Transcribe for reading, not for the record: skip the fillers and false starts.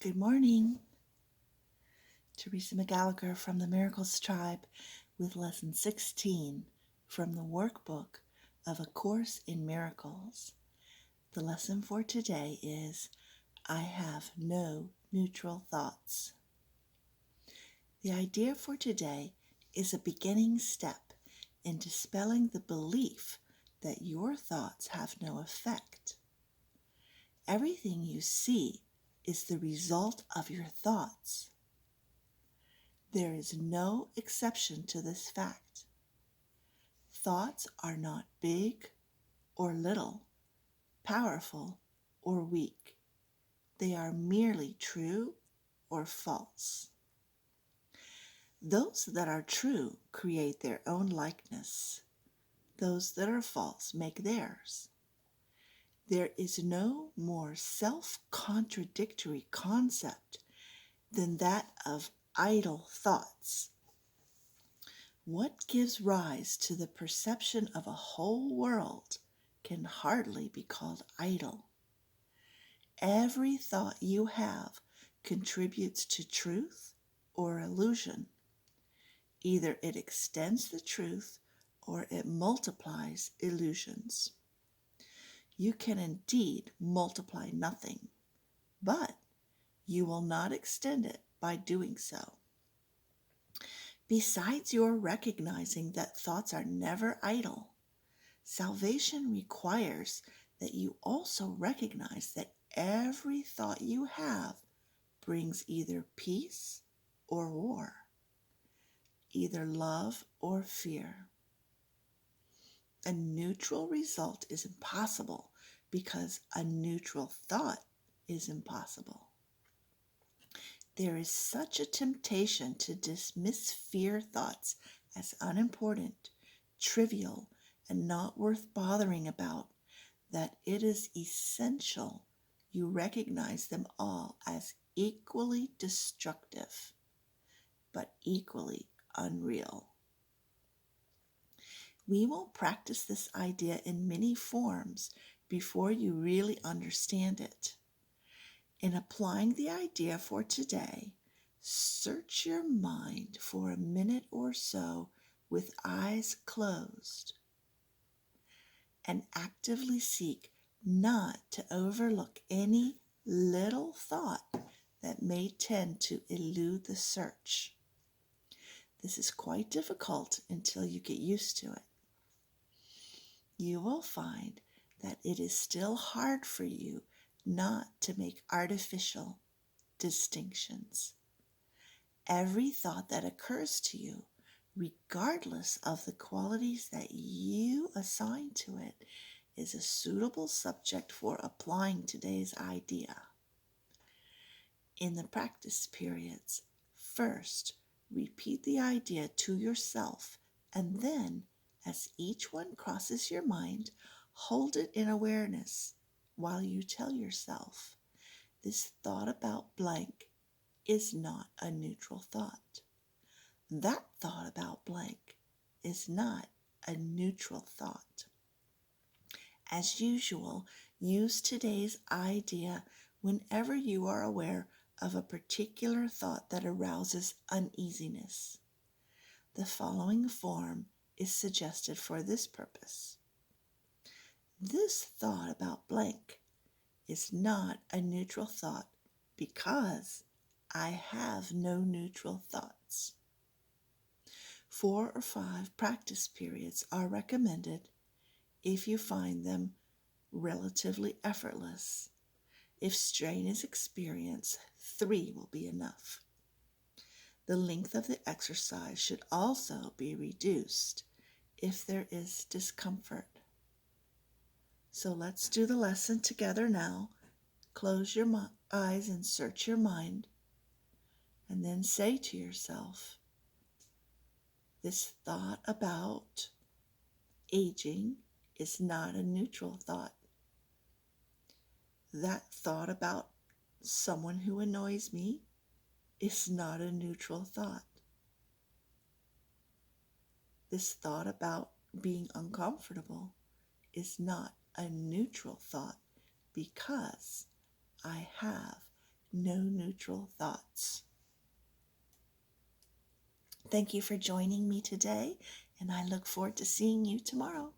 Good morning. Teresa McGallagher from the Miracles Tribe with Lesson 16 from the Workbook of A Course in Miracles. The lesson for today is I have no neutral thoughts. The idea for today is a beginning step in dispelling the belief that your thoughts have no effect. Everything you see is the result of your thoughts. There is no exception to this fact. Thoughts are not big or little, powerful or weak. They are merely true or false. Those that are true create their own likeness. Those that are false make theirs. There is no more self-contradictory concept than that of idle thoughts. What gives rise to the perception of a whole world can hardly be called idle. Every thought you have contributes to truth or illusion. Either it extends the truth or it multiplies illusions. You can indeed multiply nothing, but you will not extend it by doing so. Besides your recognizing that thoughts are never idle, salvation requires that you also recognize that every thought you have brings either peace or war, either love or fear. A neutral result is impossible because a neutral thought is impossible. There is such a temptation to dismiss fear thoughts as unimportant, trivial, and not worth bothering about that it is essential you recognize them all as equally destructive, but equally unreal. We will practice this idea in many forms before you really understand it. In applying the idea for today, search your mind for a minute or so with eyes closed and actively seek not to overlook any little thought that may tend to elude the search. This is quite difficult until you get used to it. You will find that it is still hard for you not to make artificial distinctions. Every thought that occurs to you, regardless of the qualities that you assign to it, is a suitable subject for applying today's idea. In the practice periods, first repeat the idea to yourself, and then, as each one crosses your mind, hold it in awareness while you tell yourself, this thought about blank is not a neutral thought. That thought about blank is not a neutral thought. As usual, use today's idea whenever you are aware of a particular thought that arouses uneasiness. The following form is suggested for this purpose. This thought about blank is not a neutral thought because I have no neutral thoughts. 4 or 5 practice periods are recommended if you find them relatively effortless. If strain is experienced, 3 will be enough. The length of the exercise should also be reduced if there is discomfort. So let's do the lesson together now. Close your eyes and search your mind, and then say to yourself, this thought about aging is not a neutral thought. That thought about someone who annoys me is not a neutral thought. This thought about being uncomfortable is not a neutral thought because I have no neutral thoughts. Thank you for joining me today, and I look forward to seeing you tomorrow.